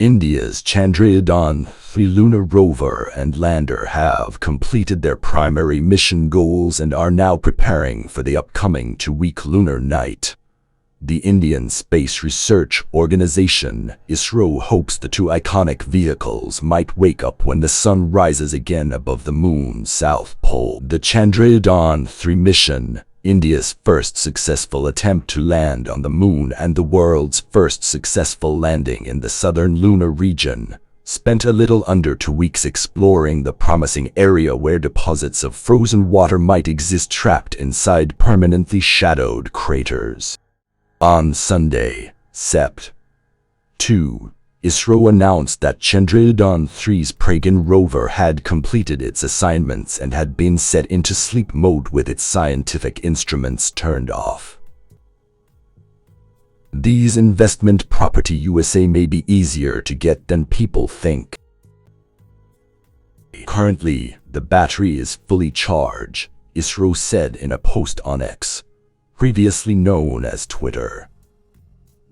India's Chandrayaan-3 lunar rover and lander have completed their primary mission goals and are now preparing for the upcoming 2-week lunar night. The Indian Space Research Organization, ISRO, hopes the two iconic vehicles might wake up when the sun rises again above the moon's south pole. The Chandrayaan-3 mission, India's first successful attempt to land on the moon and the world's first successful landing in the southern lunar region, spent a little under 2 weeks exploring the promising area where deposits of frozen water might exist trapped inside permanently shadowed craters. On Sunday, Sept. 2, ISRO announced that Chandrayaan-3's Pragyaan rover had completed its assignments and had been set into sleep mode with its scientific instruments turned off. These investment property USA may be easier to get than people think. Currently, the battery is fully charged, ISRO said in a post on X, previously known as Twitter.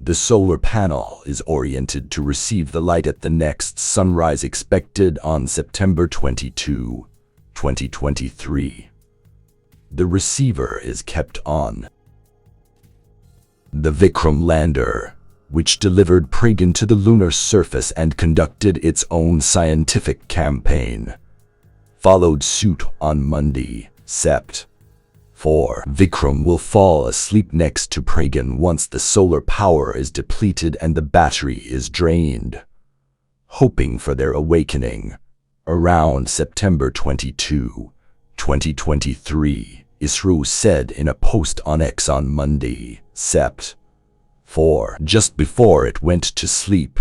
The solar panel is oriented to receive the light at the next sunrise expected on September 22, 2023. The receiver is kept on. The Vikram lander, which delivered Pragyaan to the lunar surface and conducted its own scientific campaign, followed suit on Monday, Sept. 4. Vikram will fall asleep next to Pragyaan once the solar power is depleted and the battery is drained, hoping for their awakening around September 22, 2023, ISRO said in a post on X on Monday, Sept. 4. Just before it went to sleep,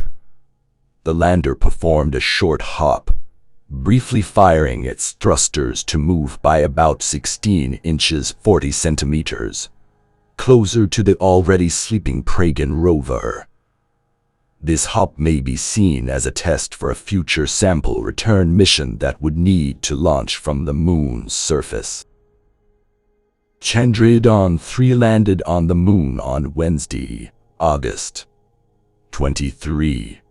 the lander performed a short hop, briefly firing its thrusters to move by about 16 inches 40 centimeters, closer to the already sleeping Pragyaan rover. This hop may be seen as a test for a future sample return mission that would need to launch from the moon's surface. Chandrayaan-3 landed on the moon on Wednesday, August 23.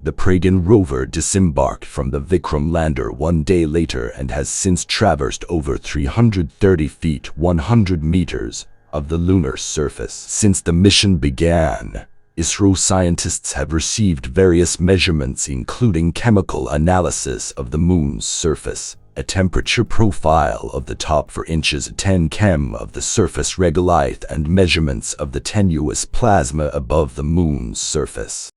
The Pragyaan rover disembarked from the Vikram lander 1 day later and has since traversed over 330 feet 100 meters of the lunar surface. Since the mission began, ISRO scientists have received various measurements including chemical analysis of the moon's surface, a temperature profile of the top 4 inches 10 chem of the surface regolith and measurements of the tenuous plasma above the moon's surface.